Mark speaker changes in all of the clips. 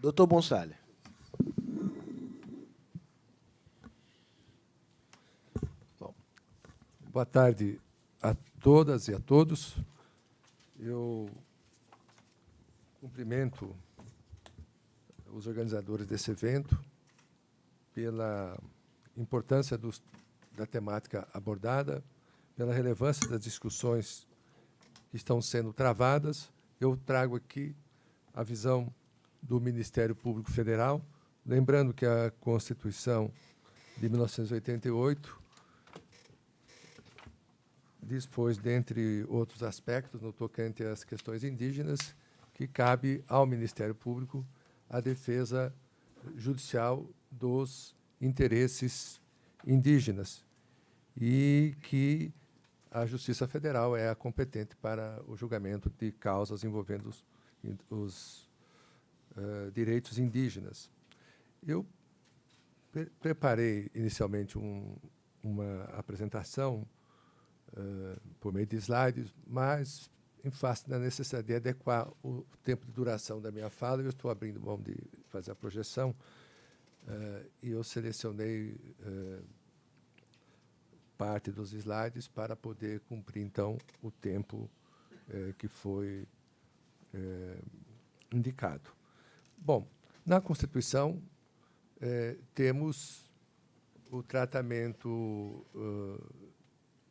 Speaker 1: Doutor Bonsalha.
Speaker 2: Bom, boa tarde a todas e a todos. Eu cumprimento os organizadores desse evento pela importância da temática abordada, pela relevância das discussões que estão sendo travadas. Eu trago aqui a visão do Ministério Público Federal, lembrando que a Constituição de 1988 dispôs, dentre outros aspectos, no tocante às questões indígenas, que cabe ao Ministério Público a defesa judicial dos interesses indígenas e que a Justiça Federal é a competente para o julgamento de causas envolvendo os direitos indígenas. Eu preparei inicialmente uma apresentação por meio de slides, mas, em face da necessidade de adequar o tempo de duração da minha fala, eu estou abrindo mão de fazer a projeção e eu selecionei parte dos slides para poder cumprir, então, o tempo que foi indicado. Bom, na Constituição, temos o tratamento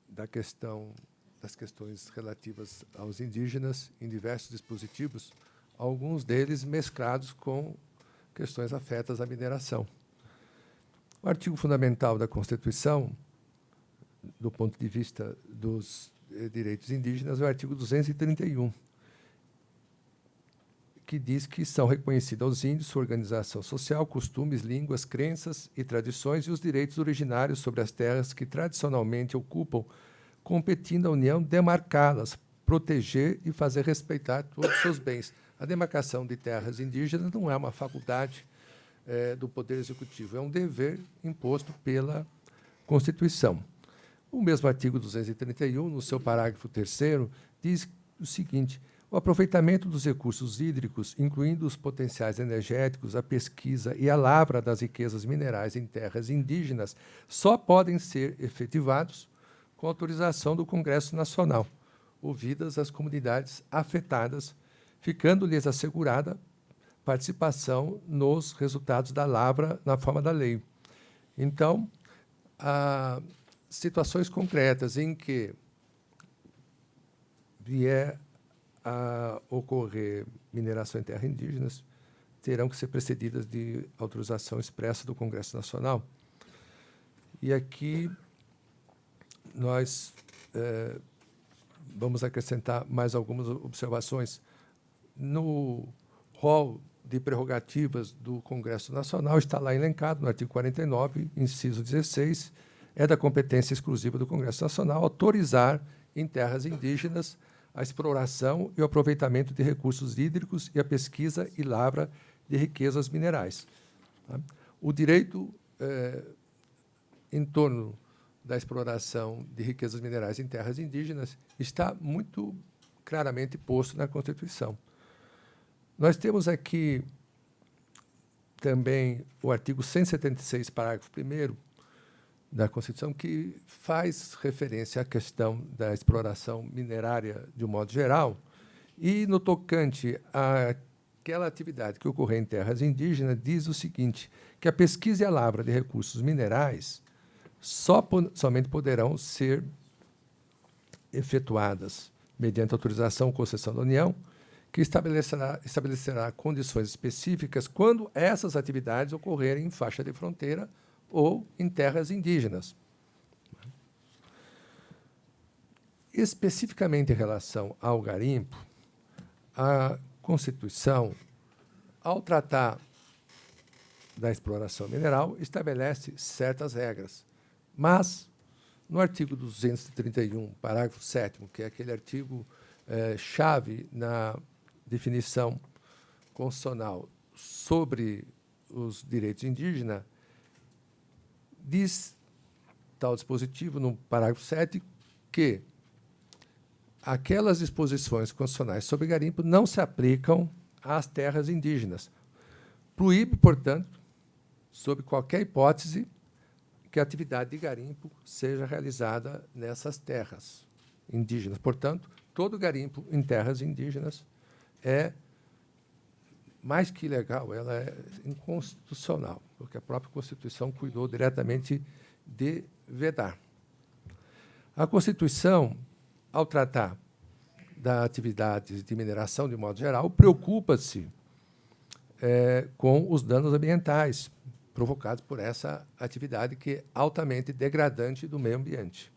Speaker 2: das questões relativas aos indígenas em diversos dispositivos, alguns deles mesclados com questões afetas à mineração. O artigo fundamental da Constituição, do ponto de vista dos direitos indígenas, é o artigo 231, que diz que são reconhecidos aos índios sua organização social, costumes, línguas, crenças e tradições e os direitos originários sobre as terras que tradicionalmente ocupam, competindo à União demarcá-las, proteger e fazer respeitar todos os seus bens. A demarcação de terras indígenas não é uma faculdade do Poder Executivo, é um dever imposto pela Constituição. O mesmo artigo 231, no seu parágrafo 3º, diz o seguinte: o aproveitamento dos recursos hídricos, incluindo os potenciais energéticos, a pesquisa e a lavra das riquezas minerais em terras indígenas, só podem ser efetivados com autorização do Congresso Nacional, ouvidas as comunidades afetadas, ficando-lhes assegurada participação nos resultados da lavra na forma da lei. Então, há situações concretas em que vier a ocorrer mineração em terras indígenas terão que ser precedidas de autorização expressa do Congresso Nacional. E aqui nós vamos acrescentar mais algumas observações. No rol de prerrogativas do Congresso Nacional, está lá elencado, no artigo 49, inciso 16, é da competência exclusiva do Congresso Nacional autorizar em terras indígenas a exploração e o aproveitamento de recursos hídricos e a pesquisa e lavra de riquezas minerais. O direito em torno da exploração de riquezas minerais em terras indígenas está muito claramente posto na Constituição. Nós temos aqui também o artigo 176, parágrafo 1º, da Constituição, que faz referência à questão da exploração minerária de um modo geral, e, no tocante àquela atividade que ocorre em terras indígenas, diz o seguinte, que a pesquisa e a lavra de recursos minerais somente poderão ser efetuadas mediante autorização ou concessão da União, que estabelecerá condições específicas quando essas atividades ocorrerem em faixa de fronteira ou em terras indígenas. Especificamente em relação ao garimpo, a Constituição, ao tratar da exploração mineral, estabelece certas regras, mas, no artigo 231, parágrafo 7º, que é aquele artigo chave na definição constitucional sobre os direitos indígenas, diz tal dispositivo, no parágrafo 7, que aquelas disposições constitucionais sobre garimpo não se aplicam às terras indígenas, Proíbe, portanto, sob qualquer hipótese, que a atividade de garimpo seja realizada nessas terras indígenas. Portanto, todo garimpo em terras indígenas é mais que ilegal, ela é inconstitucional, porque a própria Constituição cuidou diretamente de vedar. A Constituição, ao tratar da atividade de mineração, de modo geral, preocupa-se com os danos ambientais provocados por essa atividade que é altamente degradante do meio ambiente.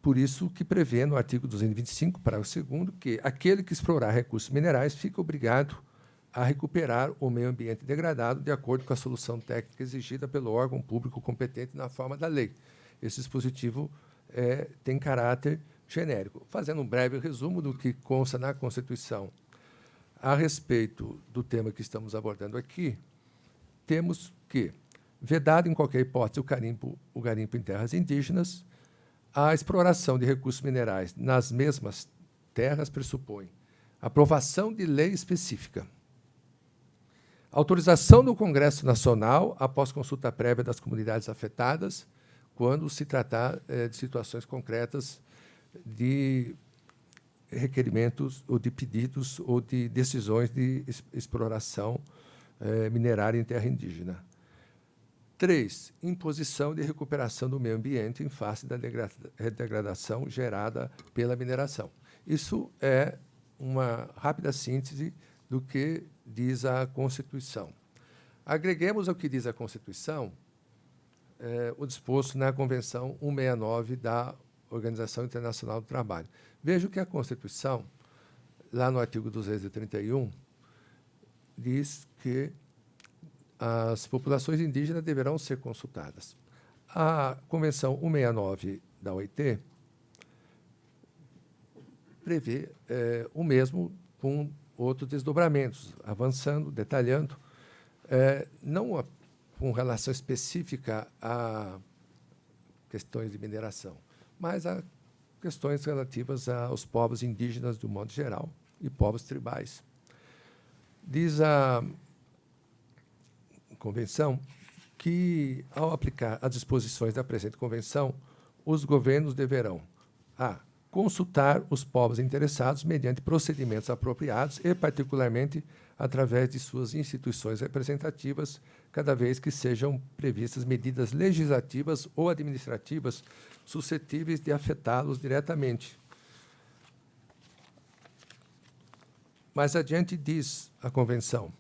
Speaker 2: Por isso que prevê no artigo 225, parágrafo 2º, que aquele que explorar recursos minerais fica obrigado a recuperar o meio ambiente degradado de acordo com a solução técnica exigida pelo órgão público competente na forma da lei. Esse dispositivo tem caráter genérico. Fazendo um breve resumo do que consta na Constituição a respeito do tema que estamos abordando aqui, temos que, vedado em qualquer hipótese o garimpo em terras indígenas, a exploração de recursos minerais nas mesmas terras pressupõe aprovação de lei específica, autorização do Congresso Nacional após consulta prévia das comunidades afetadas, quando se tratar de situações concretas de requerimentos ou de pedidos ou de decisões de exploração minerária em terra indígena. 3, imposição de recuperação do meio ambiente em face da degradação gerada pela mineração. Isso é uma rápida síntese do que diz a Constituição. Agreguemos ao que diz a Constituição o disposto na Convenção 169 da Organização Internacional do Trabalho. Veja que a Constituição, lá no artigo 231, diz que as populações indígenas deverão ser consultadas. A Convenção 169 da OIT prevê o mesmo com outros desdobramentos, avançando, detalhando, não com relação específica a questões de mineração, mas a questões relativas aos povos indígenas, de um modo geral, e povos tribais. Diz a Convenção que, ao aplicar as disposições da presente Convenção, os governos deverão consultar os povos interessados mediante procedimentos apropriados e, particularmente, através de suas instituições representativas, cada vez que sejam previstas medidas legislativas ou administrativas suscetíveis de afetá-los diretamente. Mais adiante diz a Convenção: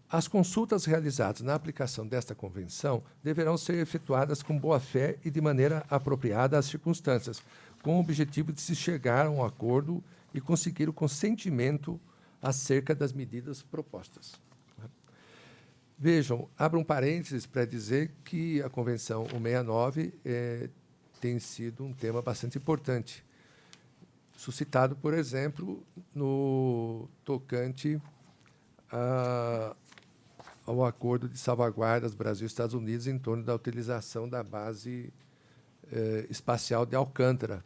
Speaker 2: as consultas realizadas na aplicação desta Convenção deverão ser efetuadas com boa-fé e de maneira apropriada às circunstâncias, com o objetivo de se chegar a um acordo e conseguir o consentimento acerca das medidas propostas. Vejam, abro um parênteses para dizer que a Convenção 169 tem sido um tema bastante importante, suscitado, por exemplo, no tocante ao acordo de salvaguardas Brasil e Estados Unidos em torno da utilização da base espacial de Alcântara.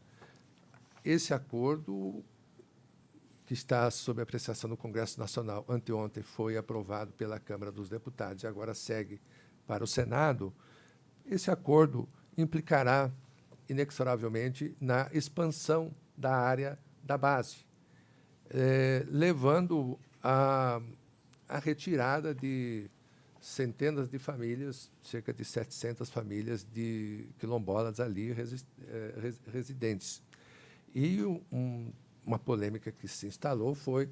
Speaker 2: Esse acordo, que está sob apreciação do Congresso Nacional, anteontem foi aprovado pela Câmara dos Deputados e agora segue para o Senado, esse acordo implicará inexoravelmente na expansão da área da base, levando a retirada de centenas de famílias, cerca de 700 famílias de quilombolas ali residentes. E uma polêmica que se instalou foi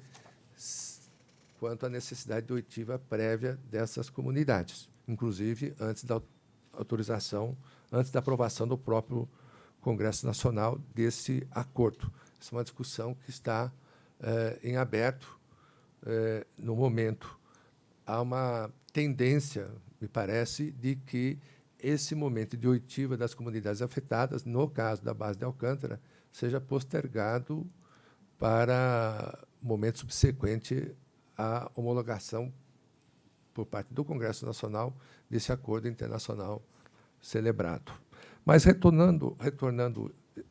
Speaker 2: quanto à necessidade de oitiva prévia dessas comunidades, inclusive antes da autorização, antes da aprovação do próprio Congresso Nacional desse acordo. Essa é uma discussão que está em aberto no momento. Há uma tendência, me parece, de que esse momento de oitiva das comunidades afetadas, no caso da base de Alcântara, seja postergado para momento subsequente à homologação por parte do Congresso Nacional desse acordo internacional celebrado. Mas, retornando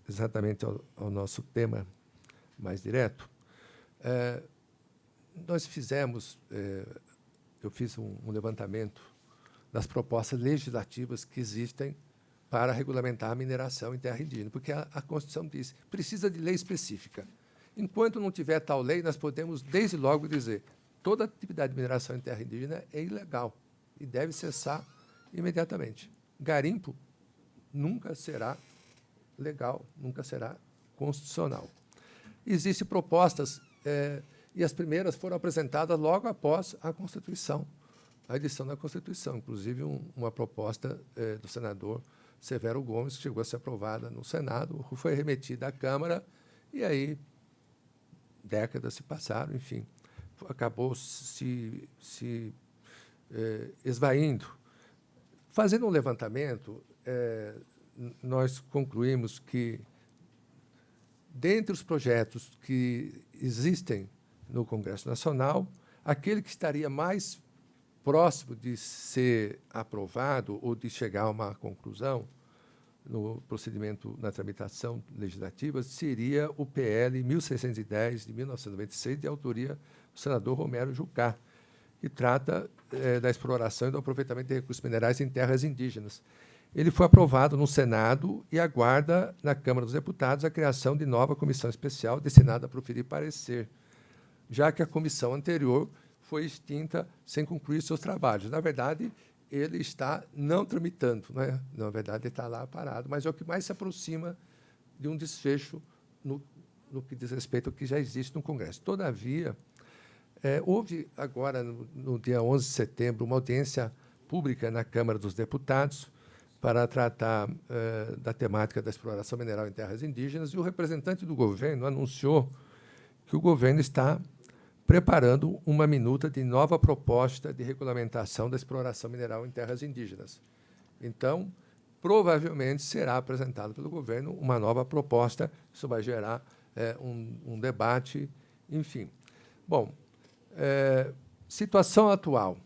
Speaker 2: exatamente ao nosso tema mais direto, nós fizemos eu fiz um levantamento das propostas legislativas que existem para regulamentar a mineração em terra indígena, porque a Constituição diz que precisa de lei específica. Enquanto não tiver tal lei, nós podemos, desde logo, dizer toda atividade de mineração em terra indígena é ilegal e deve cessar imediatamente. Garimpo nunca será legal, nunca será constitucional. Existem propostas, e as primeiras foram apresentadas logo após a Constituição, a edição da Constituição, inclusive uma proposta do senador Severo Gomes, que chegou a ser aprovada no Senado, foi remetida à Câmara, e aí décadas se passaram, enfim, acabou se esvaindo. Fazendo um levantamento, nós concluímos que, dentre os projetos que existem no Congresso Nacional, aquele que estaria mais próximo de ser aprovado ou de chegar a uma conclusão no procedimento, na tramitação legislativa, seria o PL 1610, de 1996, de autoria do senador Romero Jucá, que trata da exploração e do aproveitamento de recursos minerais em terras indígenas. Ele foi aprovado no Senado e aguarda, na Câmara dos Deputados, a criação de nova comissão especial destinada a proferir parecer, já que a comissão anterior foi extinta sem concluir seus trabalhos. Na verdade, ele está não tramitando, né? Na verdade, ele está lá parado, mas é o que mais se aproxima de um desfecho no que diz respeito ao que já existe no Congresso. Todavia, houve agora, no dia 11 de setembro, uma audiência pública na Câmara dos Deputados para tratar da temática da exploração mineral em terras indígenas, e o representante do governo anunciou que o governo está preparando uma minuta de nova proposta de regulamentação da exploração mineral em terras indígenas. Então, provavelmente será apresentado pelo governo uma nova proposta, isso vai gerar um debate, enfim. Bom, situação atual.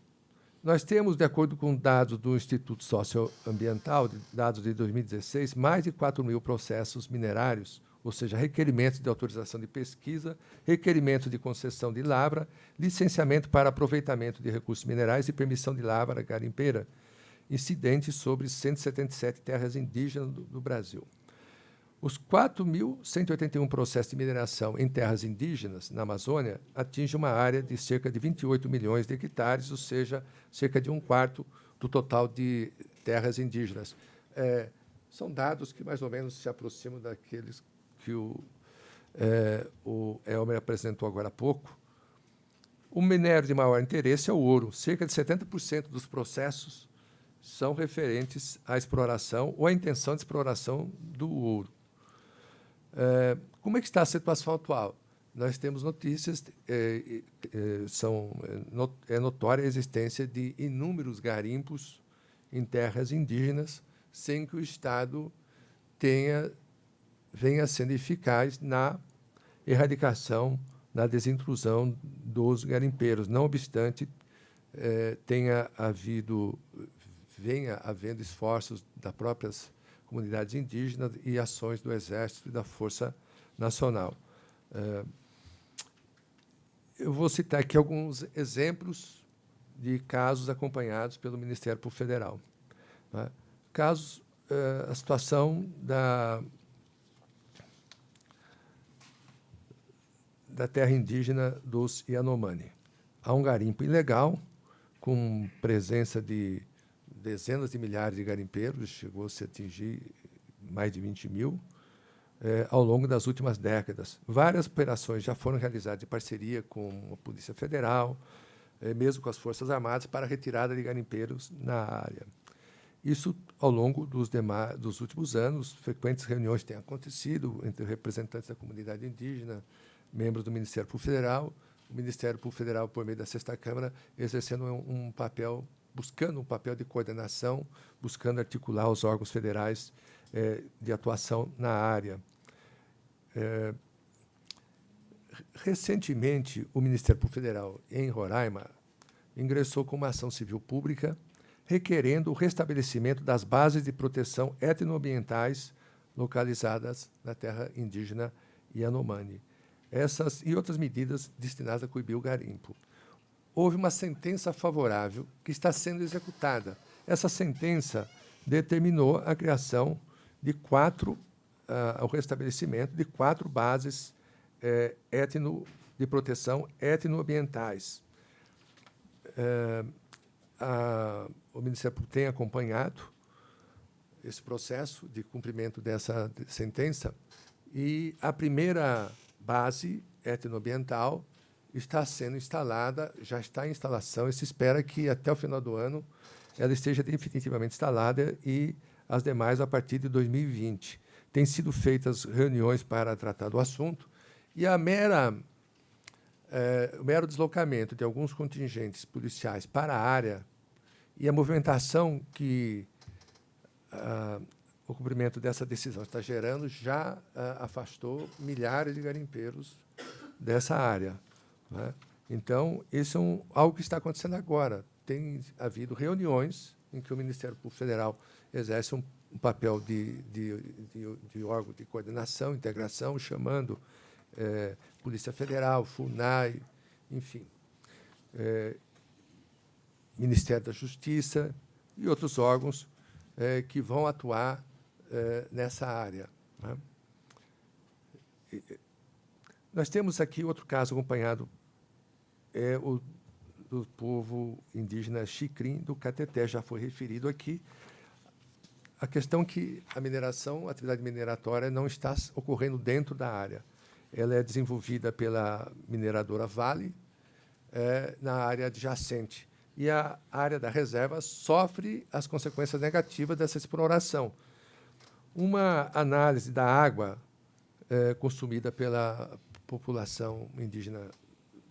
Speaker 2: Nós temos, de acordo com dados do Instituto Socioambiental, dados de 2016, mais de 4.000 processos minerários, ou seja, requerimentos de autorização de pesquisa, requerimento de concessão de lavra, licenciamento para aproveitamento de recursos minerais e permissão de lavra garimpeira, incidentes sobre 177 terras indígenas do Brasil. Os 4.181 processos de mineração em terras indígenas, na Amazônia, atingem uma área de cerca de 28 milhões de hectares, ou seja, cerca de 1/4 do total de terras indígenas. São dados que mais ou menos se aproximam daqueles que o Elmer apresentou agora há pouco. O minério de maior interesse é o ouro. Cerca de 70% dos processos são referentes à exploração ou à intenção de exploração do ouro. Como é que está a situação atual? Nós temos notícias, é notória a existência de inúmeros garimpos em terras indígenas, sem que o Estado venha sendo eficaz na erradicação, na desintrusão dos garimpeiros. Não obstante, venha havendo esforços das próprias comunidades indígenas e ações do Exército e da Força Nacional. Eu vou citar aqui alguns exemplos de casos acompanhados pelo Ministério Público Federal. Casos, a situação da terra indígena dos Yanomami. Há um garimpo ilegal, com presença de dezenas de milhares de garimpeiros, chegou a se atingir mais de 20 mil, ao longo das últimas décadas. Várias operações já foram realizadas em parceria com a Polícia Federal, mesmo com as Forças Armadas, para a retirada de garimpeiros na área. Isso, ao longo dos últimos anos, frequentes reuniões têm acontecido entre representantes da comunidade indígena, membros do Ministério Público Federal, o Ministério Público Federal, por meio da 6ª Câmara, exercendo buscando um papel de coordenação, buscando articular os órgãos federais de atuação na área. Recentemente, o Ministério Público Federal, em Roraima, ingressou com uma ação civil pública requerendo o restabelecimento das bases de proteção etnoambientais localizadas na terra indígena Yanomami. Essas e outras medidas destinadas a coibir o garimpo. houve uma sentença favorável que está sendo executada. Essa sentença determinou a criação de o restabelecimento de 4 bases de proteção etnoambientais. O Ministério Público tem acompanhado esse processo de cumprimento dessa sentença e a primeira base etnoambiental está sendo instalada, já está em instalação, e se espera que até o final do ano ela esteja definitivamente instalada e as demais a partir de 2020. Têm sido feitas reuniões para tratar do assunto e o mero deslocamento de alguns contingentes policiais para a área e a movimentação que o cumprimento dessa decisão está gerando já afastou milhares de garimpeiros dessa área, né? Então, isso é algo que está acontecendo agora. Tem havido reuniões em que o Ministério Público Federal exerce um papel de órgão de coordenação, integração, chamando Polícia Federal, FUNAI, enfim, Ministério da Justiça e outros órgãos que vão atuar nessa área, né? Nós temos aqui outro caso acompanhado, o do povo indígena Xicrim do Cateté, já foi referido aqui. A questão é que a atividade mineratória não está ocorrendo dentro da área. Ela é desenvolvida pela mineradora Vale na área adjacente. E a área da reserva sofre as consequências negativas dessa exploração. Uma análise da água consumida pela população indígena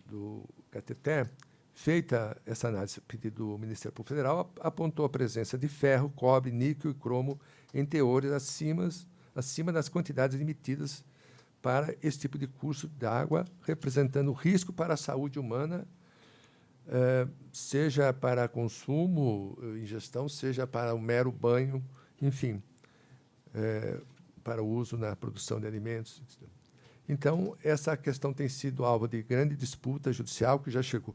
Speaker 2: do Cateté, feita essa análise a pedido do Ministério Público Federal, apontou a presença de ferro, cobre, níquel e cromo em teores acima das quantidades limitadas para esse tipo de curso d'água, representando risco para a saúde humana, seja para consumo, ingestão, seja para um mero banho, enfim, para o uso na produção de alimentos. Então, essa questão tem sido alvo de grande disputa judicial, que já chegou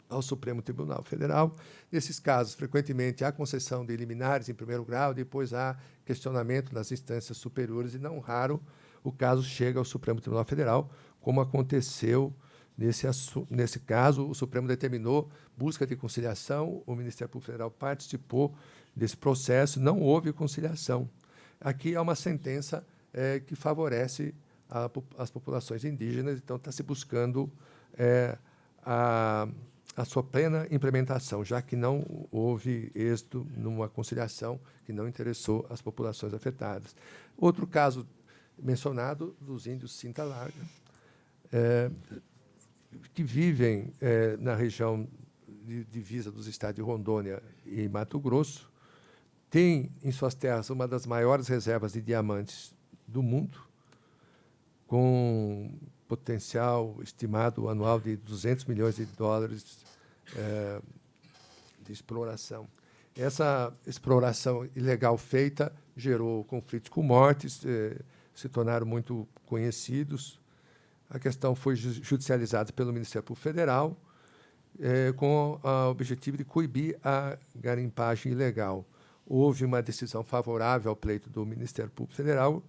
Speaker 2: ao Supremo Tribunal Federal. Nesses casos, frequentemente, há concessão de liminares em primeiro grau, depois há questionamento nas instâncias superiores, e não raro o caso chega ao Supremo Tribunal Federal, como aconteceu nesse caso. O Supremo determinou busca de conciliação, o Ministério Público Federal participou desse processo, não houve conciliação. Aqui há uma sentença que favorece as populações indígenas, então está se buscando a sua plena implementação, já que não houve êxito numa conciliação que não interessou as populações afetadas. Outro caso mencionado, dos índios Cinta Larga, que vivem na região de divisa dos estados de Rondônia e Mato Grosso, tem em suas terras uma das maiores reservas de diamantes do mundo, com potencial estimado anual de 200 milhões de dólares de exploração. Essa exploração ilegal feita gerou conflitos com mortes, se tornaram muito conhecidos. A questão foi judicializada pelo Ministério Público Federal, com o objetivo de coibir a garimpagem ilegal. Houve uma decisão favorável ao pleito do Ministério Público Federal,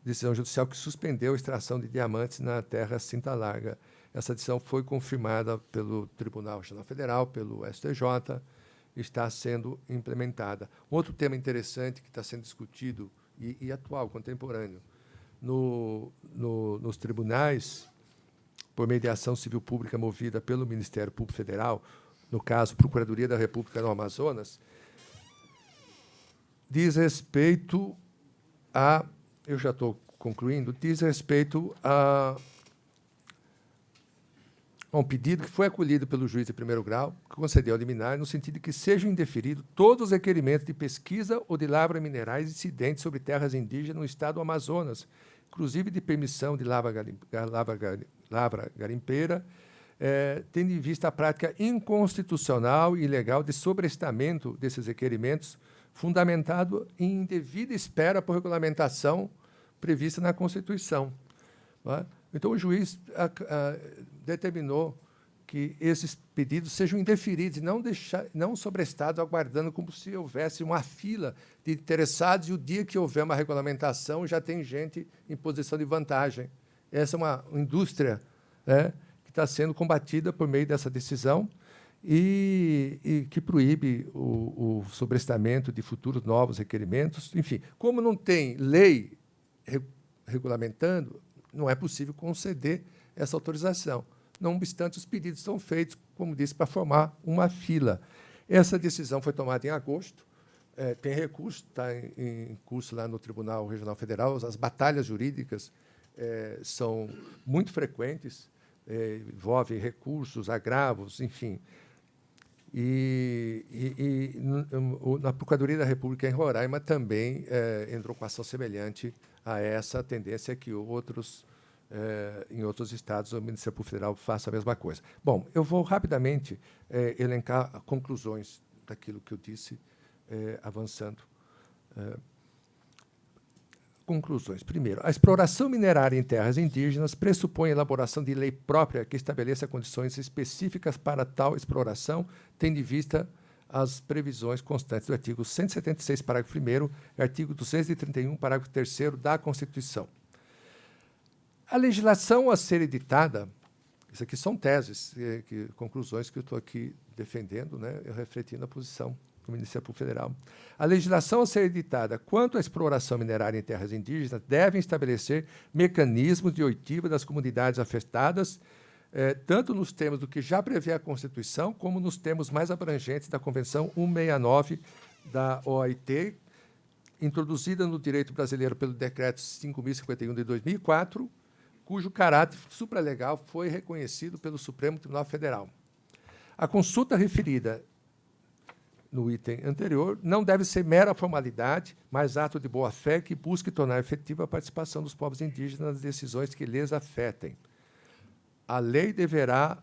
Speaker 2: decisão judicial que suspendeu a extração de diamantes na terra Cinta Larga. Essa decisão foi confirmada pelo Tribunal Regional Federal, pelo STJ, está sendo implementada. Outro tema interessante que está sendo discutido e atual, contemporâneo, nos tribunais, por mediação civil pública movida pelo Ministério Público Federal, no caso, Procuradoria da República no Amazonas, diz respeito a... Eu já estou concluindo. Diz respeito a um pedido que foi acolhido pelo juiz de primeiro grau, que concedeu a liminar, no sentido de que sejam indeferidos todos os requerimentos de pesquisa ou de lavra minerais incidentes sobre terras indígenas no estado do Amazonas, inclusive de permissão de lavra garimpeira, tendo em vista a prática inconstitucional e ilegal de sobrestamento desses requerimentos, fundamentado em indevida espera por regulamentação prevista na Constituição. Não é? Então, o juiz determinou que esses pedidos sejam indeferidos, não sobrestados, aguardando como se houvesse uma fila de interessados e o dia que houver uma regulamentação já tem gente em posição de vantagem. Essa é uma indústria, né, que está sendo combatida por meio dessa decisão e que proíbe o sobrestamento de futuros novos requerimentos. Enfim, como não tem lei regulamentando, não é possível conceder essa autorização. Não obstante, os pedidos são feitos, como disse, para formar uma fila. Essa decisão foi tomada em agosto, tem recurso, está em curso lá no Tribunal Regional Federal. As batalhas jurídicas são muito frequentes, envolvem recursos, agravos, enfim. Na Procuradoria da República em Roraima também entrou com ação semelhante a essa tendência que em outros estados o Ministério Público Federal faça a mesma coisa. Bom, eu vou rapidamente elencar conclusões daquilo que eu disse, avançando. Conclusões. Primeiro, a exploração minerária em terras indígenas pressupõe a elaboração de lei própria que estabeleça condições específicas para tal exploração, tendo em vista as previsões constantes do artigo 176, parágrafo 1º, e artigo 231, parágrafo 3º da Constituição. A legislação a ser editada, isso aqui são teses, conclusões que eu estou aqui defendendo, né, eu refletindo a posição do Ministério Público Federal. A legislação a ser editada quanto à exploração minerária em terras indígenas deve estabelecer mecanismos de oitiva das comunidades afetadas, tanto nos termos do que já prevê a Constituição, como nos termos mais abrangentes da Convenção 169 da OIT, introduzida no direito brasileiro pelo Decreto 5.051 de 2004, cujo caráter supralegal foi reconhecido pelo Supremo Tribunal Federal. A consulta referida no item anterior não deve ser mera formalidade, mas ato de boa-fé que busque tornar efetiva a participação dos povos indígenas nas decisões que lhes afetem. A lei deverá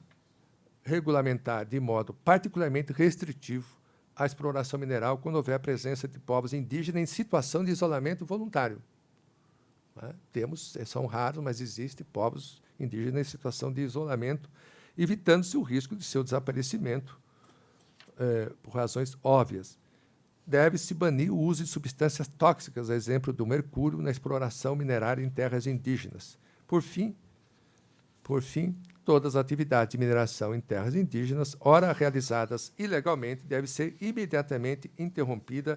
Speaker 2: regulamentar de modo particularmente restritivo a exploração mineral quando houver a presença de povos indígenas em situação de isolamento voluntário. São raros, mas existem povos indígenas em situação de isolamento, evitando-se o risco de seu desaparecimento, por razões óbvias. Deve-se banir o uso de substâncias tóxicas, a exemplo do mercúrio, na exploração minerária em terras indígenas. Por fim, todas as atividades de mineração em terras indígenas, ora realizadas ilegalmente, devem ser imediatamente interrompidas,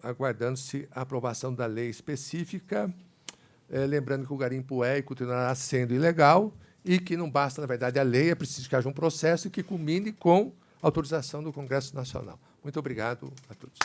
Speaker 2: aguardando-se a aprovação da lei específica, lembrando que o garimpo é e continuará sendo ilegal e que não basta, na verdade, a lei, é preciso que haja um processo que culmine com a autorização do Congresso Nacional. Muito obrigado a todos.